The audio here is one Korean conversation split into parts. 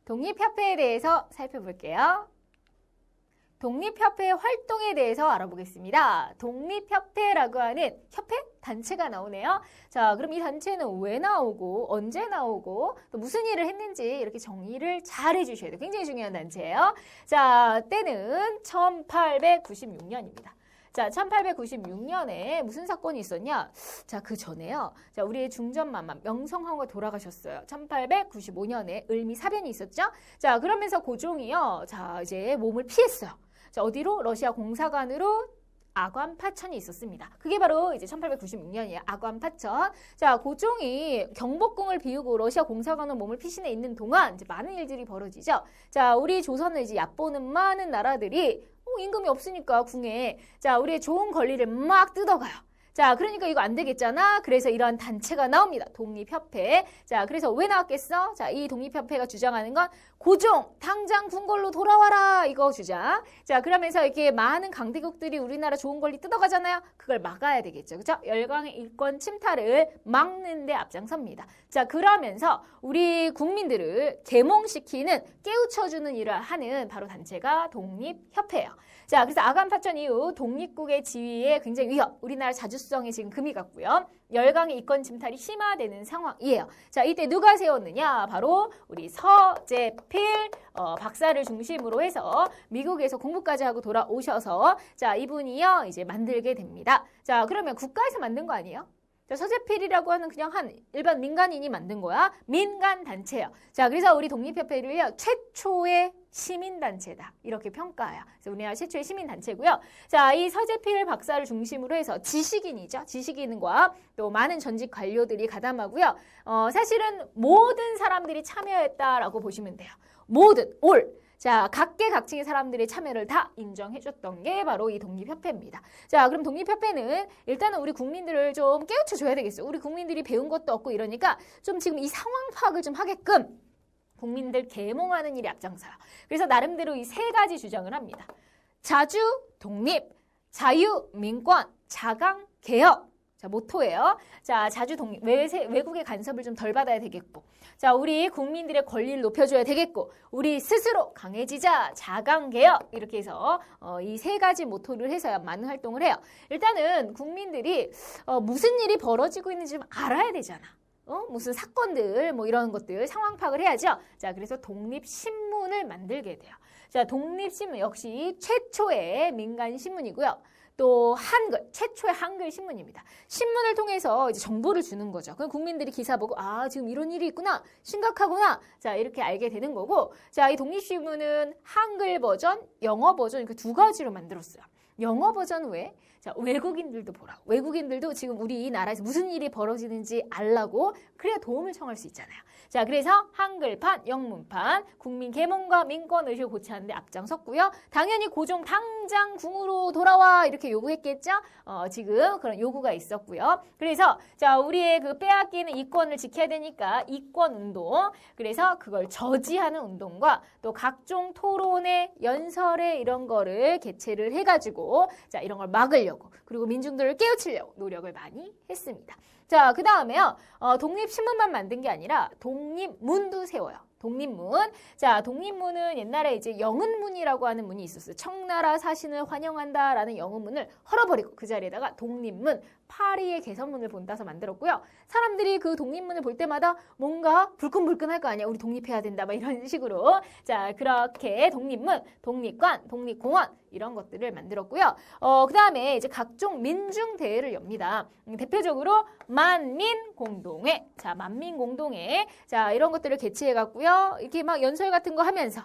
독립협회에 대해서 살펴볼게요. 독립협회 활동에 대해서 알아보겠습니다. 독립협회라고 하는 협회? 단체가 나오네요. 자, 그럼 이 단체는 왜 나오고 언제 나오고 또 무슨 일을 했는지 이렇게 정의를 잘 해주셔야 돼요. 굉장히 중요한 단체예요. 자, 때는 1896년입니다. 자, 1896년에 무슨 사건이 있었냐? 자, 그 전에요. 자, 우리의 중전마마 명성황후가 돌아가셨어요. 1895년에 을미사변이 있었죠? 자, 그러면서 고종이요. 자, 이제 몸을 피했어요. 자, 어디로? 러시아 공사관으로 아관파천이 있었습니다. 그게 바로 이제 1896년이에요. 아관파천. 자, 고종이 경복궁을 비우고 러시아 공사관으로 몸을 피신해 있는 동안 이제 많은 일들이 벌어지죠. 자, 우리 조선을 이제 얕보는 많은 나라들이 임금이 없으니까 궁에 자, 우리의 좋은 권리를 막 뜯어가요. 자, 그러니까 이거 안 되겠잖아. 그래서 이러한 단체가 나옵니다. 독립협회. 자, 그래서 왜 나왔겠어? 자, 이 독립협회가 주장하는 건 고종, 당장 궁궐로 돌아와라. 이거 주장. 자, 그러면서 이렇게 많은 강대국들이 우리나라 좋은 권리 뜯어가잖아요. 그걸 막아야 되겠죠. 그죠? 열강의 일권 침탈을 막는 데 앞장섭니다. 자, 그러면서 우리 국민들을 계몽시키는, 깨우쳐주는 일을 하는 바로 단체가 독립협회예요. 자, 그래서 아간파천 이후 독립국의 지위에 굉장히 위협, 우리나라 자주성에 지금 금이 갔고요. 열강의 이권 침탈이 심화되는 상황이에요. 자, 이때 누가 세웠느냐? 바로 우리 서재필 박사를 중심으로 해서 미국에서 공부까지 하고 돌아오셔서 자, 이분이요 이제 만들게 됩니다. 자, 그러면 국가에서 만든 거 아니에요? 자, 서재필이라고 하는 그냥 한 일반 민간인이 만든 거야. 민간단체예요. 자, 그래서 우리 독립협회를요 최초의 시민단체다 이렇게 평가해요. 그래서 우리나라 최초의 시민단체고요. 자, 이 서재필 박사를 중심으로 해서 지식인이죠. 지식인과 또 많은 전직 관료들이 가담하고요. 사실은 모든 사람들이 참여했다라고 보시면 돼요. 모든 자, 각계각층의 사람들의 참여를 다 인정해줬던 게 바로 이 독립협회입니다. 자, 그럼 독립협회는 일단은 우리 국민들을 좀 깨우쳐줘야 되겠어요. 우리 국민들이 배운 것도 없고 이러니까 좀 지금 이 상황 파악을 좀 하게끔 국민들 계몽하는 일에 앞장서요. 그래서 나름대로 이 세 가지 주장을 합니다. 자주, 독립, 자유, 민권, 자강, 개혁. 자, 모토예요. 자, 자주 독립, 외국의 간섭을 좀 덜 받아야 되겠고, 자, 우리 국민들의 권리를 높여줘야 되겠고, 우리 스스로 강해지자, 자강 개혁 이렇게 해서 이 세 가지 모토를 해서야 많은 활동을 해요. 일단은 국민들이 무슨 일이 벌어지고 있는지 좀 알아야 되잖아. 무슨 사건들 뭐 이런 것들 상황 파악을 해야죠. 자, 그래서 독립신문을 만들게 돼요. 자, 독립신문 역시 최초의 민간 신문이고요. 또 한글, 최초의 한글 신문입니다. 신문을 통해서 이제 정보를 주는 거죠. 그럼 국민들이 기사 보고 아, 지금 이런 일이 있구나. 심각하구나. 자, 이렇게 알게 되는 거고. 자, 이 독립신문은 한글 버전, 영어 버전 이렇게 두 가지로 만들었어요. 영어 버전은 왜? 자, 외국인들도 보라고. 외국인들도 지금 우리나라에서 무슨 일이 벌어지는지 알라고 그래야 도움을 청할 수 있잖아요. 자, 그래서 한글판, 영문판, 국민 계몽과 민권 의식을 고치는데 앞장섰고요. 당연히 고종 당장 궁으로 돌아와 이렇게 요구했겠죠? 지금 그런 요구가 있었고요. 그래서 자, 우리의 그 빼앗기는 이권을 지켜야 되니까 이권 운동, 그래서 그걸 저지하는 운동과 또 각종 토론회, 연설회 이런 거를 개최를 해가지고 자, 이런 걸 막으려고 그리고 민중들을 깨우치려고 노력을 많이 했습니다. 자, 그 다음에요. 독립신문만 만든 게 아니라 독립문도 세워요. 독립문. 자, 독립문은 옛날에 이제 영은문이라고 하는 문이 있었어요. 청나라 사신을 환영한다라는 영은문을 헐어버리고 그 자리에다가 독립문, 파리의 개선문을 본따서 만들었고요. 사람들이 그 독립문을 볼 때마다 뭔가 불끈불끈할 거 아니야. 우리 독립해야 된다. 막 이런 식으로. 자, 그렇게 독립문, 독립관, 독립공원 이런 것들을 만들었고요. 그 다음에 이제 각종 민중대회를 엽니다. 대표적으로 만민공동회. 자, 만민공동회. 자, 이런 것들을 개최해갖고요. 이렇게 막 연설 같은 거 하면서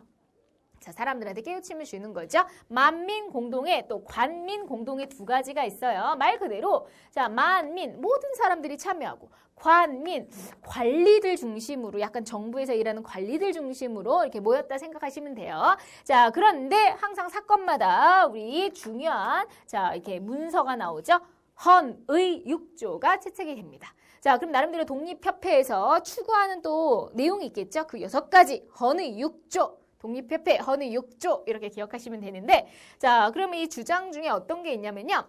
자, 사람들한테 깨우침을 주는 거죠. 만민공동회 또 관민공동회 두 가지가 있어요. 말 그대로 자, 만민 모든 사람들이 참여하고 관민 관리들 중심으로 약간 정부에서 일하는 관리들 중심으로 이렇게 모였다 생각하시면 돼요. 자, 그런데 항상 사건마다 우리 중요한 자, 이렇게 문서가 나오죠. 헌의 6조가 채택이 됩니다. 자, 그럼 나름대로 독립협회에서 추구하는 또 내용이 있겠죠. 그 6가지 헌의 6조. 독립협회 헌의 6조 이렇게 기억하시면 되는데 자, 그러면 이 주장 중에 어떤 게 있냐면요.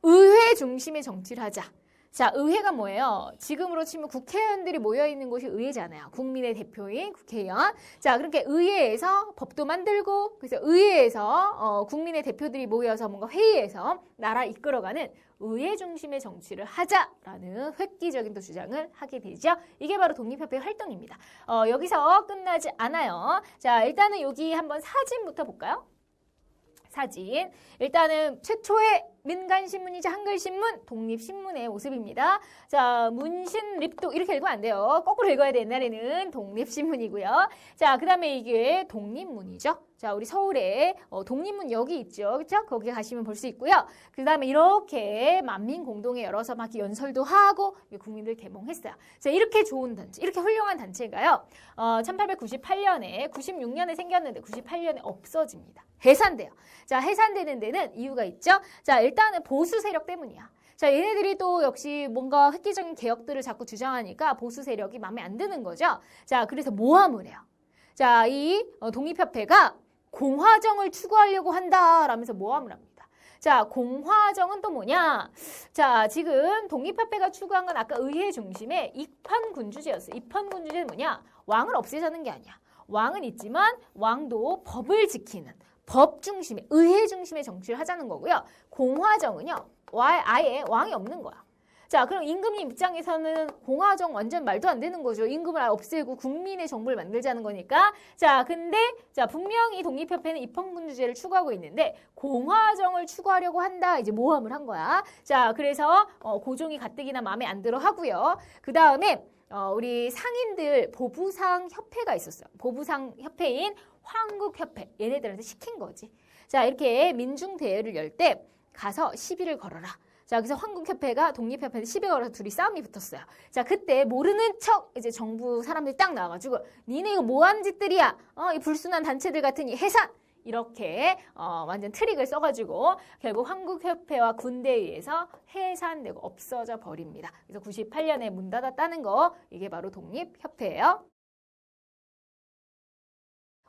의회 중심의 정치를 하자. 자, 의회가 뭐예요? 지금으로 치면 국회의원들이 모여있는 곳이 의회잖아요. 국민의 대표인 국회의원. 자, 그렇게 의회에서 법도 만들고, 그래서 의회에서 국민의 대표들이 모여서 뭔가 회의에서 나라 이끌어가는 의회 중심의 정치를 하자라는 획기적인 또 주장을 하게 되죠. 이게 바로 독립협회 활동입니다. 여기서 끝나지 않아요. 자, 일단은 여기 한번 사진부터 볼까요? 사진. 일단은 최초의 민간신문이자 한글신문, 독립신문의 모습입니다. 자, 문신 립독 이렇게 읽으면 안 돼요. 거꾸로 읽어야 돼. 옛날에는 독립신문이고요. 자, 그 다음에 이게 독립문이죠. 자, 우리 서울에 독립문 여기 있죠. 그렇죠? 거기 가시면 볼 수 있고요. 그 다음에 이렇게 만민공동에 열어서 막 연설도 하고 국민들 개몽했어요. 자, 이렇게 좋은 단체, 이렇게 훌륭한 단체가요. 1898년에, 96년에 생겼는데 98년에 없어집니다. 해산돼요. 자, 해산되는 데는 이유가 있죠. 자, 일단은 보수 세력 때문이야. 자, 얘네들이 또 역시 뭔가 획기적인 개혁들을 자꾸 주장하니까 보수 세력이 마음에 안 드는 거죠. 자, 그래서 모함을 해요. 자, 이 독립협회가 공화정을 추구하려고 한다라면서 모함을 합니다. 자, 공화정은 또 뭐냐? 자, 지금 독립협회가 추구한 건 아까 의회 중심의 입헌군주제였어요. 입헌군주제는 뭐냐? 왕을 없애자는 게 아니야. 왕은 있지만 왕도 법을 지키는 법 중심의, 의회 중심의 정치를 하자는 거고요. 공화정은요, 아예 왕이 없는 거야. 자, 그럼 임금님 입장에서는 공화정 완전 말도 안 되는 거죠. 임금을 아예 없애고 국민의 정부를 만들자는 거니까. 자, 근데 자, 분명히 독립협회는 입헌군주제를 추구하고 있는데 공화정을 추구하려고 한다. 이제 모함을 한 거야. 자, 그래서 고종이 가뜩이나 마음에 안 들어 하고요. 그 다음에 우리 상인들 보부상 협회가 있었어요. 보부상 협회인 황국협회. 얘네들한테 시킨 거지. 자, 이렇게 민중대회를 열 때 가서 시비를 걸어라. 자, 그래서 황국협회가 독립협회한테 시비 걸어서 둘이 싸움이 붙었어요. 자, 그때 모르는 척 이제 정부 사람들이 딱 나와가지고 니네 이거 뭐하는 짓들이야? 이 불순한 단체들 같으니 해산! 이렇게 완전 트릭을 써가지고 결국 한국협회와 군대에 의해서 해산되고 없어져 버립니다. 그래서 98년에 문 닫았다는 거, 이게 바로 독립협회예요.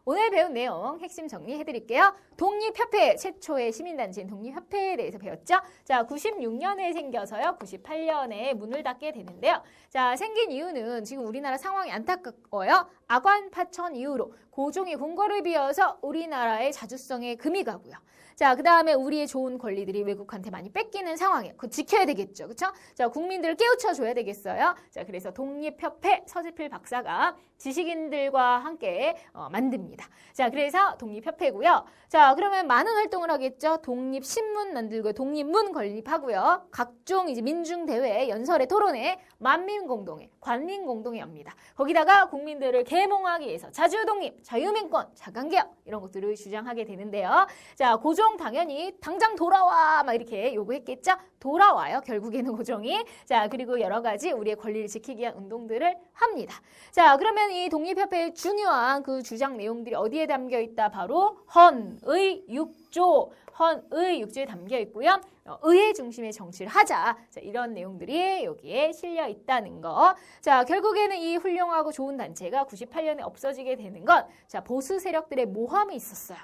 오늘 배운 내용 핵심 정리해드릴게요. 독립협회, 최초의 시민단체인 독립협회에 대해서 배웠죠. 자, 96년에 생겨서요. 98년에 문을 닫게 되는데요. 자, 생긴 이유는 지금 우리나라 상황이 안타까워요. 아관 파천 이후로 고종이 궁궐을 비워서 우리나라의 자주성에 금이 가고요. 자, 그 다음에 우리의 좋은 권리들이 외국한테 많이 뺏기는 상황이에요. 그거 지켜야 되겠죠. 그쵸? 자, 국민들을 깨우쳐줘야 되겠어요. 자, 그래서 독립협회 서지필 박사가 지식인들과 함께 만듭니다. 자, 그래서 독립협회고요. 자, 그러면 많은 활동을 하겠죠. 독립신문 만들고 독립문 건립하고요. 각종 이제 민중대회, 연설회, 토론회, 만민공동회, 관민공동회 엽니다. 거기다가 국민들을 계몽하기 위해서 자주독립, 자유민권, 자강개혁 이런 것들을 주장하게 되는데요. 자, 고종 당연히 당장 돌아와 막 이렇게 요구했겠죠. 돌아와요. 결국에는 고종이. 자, 그리고 여러 가지 우리의 권리를 지키기 위한 운동들을 합니다. 자, 그러면 이 독립협회의 중요한 그 주장 내용들이 어디에 담겨 있다? 바로 헌의 6조, 헌의 6조에 담겨 있고요. 의회 중심의 정치를 하자. 자, 이런 내용들이 여기에 실려 있다는 거. 자, 결국에는 이 훌륭하고 좋은 단체가 98년에 없어지게 되는 건 자, 보수 세력들의 모함이 있었어요.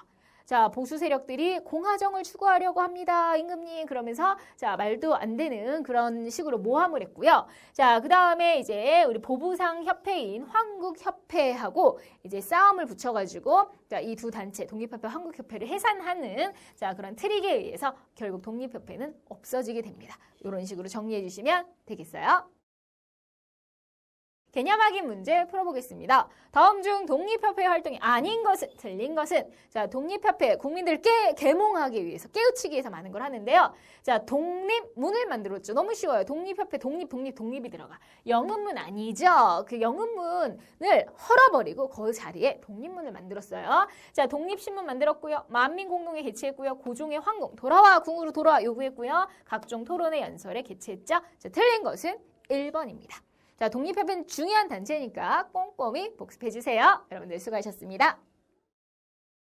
자, 보수 세력들이 공화정을 추구하려고 합니다. 임금님. 그러면서 자, 말도 안 되는 그런 식으로 모함을 했고요. 자, 그 다음에 이제 우리 보부상 협회인 황국협회하고 이제 싸움을 붙여가지고 자, 이 두 단체, 독립협회, 황국협회를 해산하는 자, 그런 트릭에 의해서 결국 독립협회는 없어지게 됩니다. 이런 식으로 정리해 주시면 되겠어요. 개념 확인 문제 풀어보겠습니다. 다음 중 독립협회 활동이 아닌 것은, 틀린 것은 자, 독립협회 국민들을 계몽하기 위해서, 깨우치기 위해서 많은 걸 하는데요. 자, 독립문을 만들었죠. 너무 쉬워요. 독립협회, 독립이 들어가. 영음문 아니죠. 그 영음문을 헐어버리고 그 자리에 독립문을 만들었어요. 자, 독립신문 만들었고요. 만민공동회 개최했고요. 고종의 황궁, 돌아와, 궁으로 돌아와 요구했고요. 각종 토론회 연설에 개최했죠. 자, 틀린 것은 1번입니다. 자, 독립협회는 중요한 단체니까 꼼꼼히 복습해주세요. 여러분들 수고하셨습니다.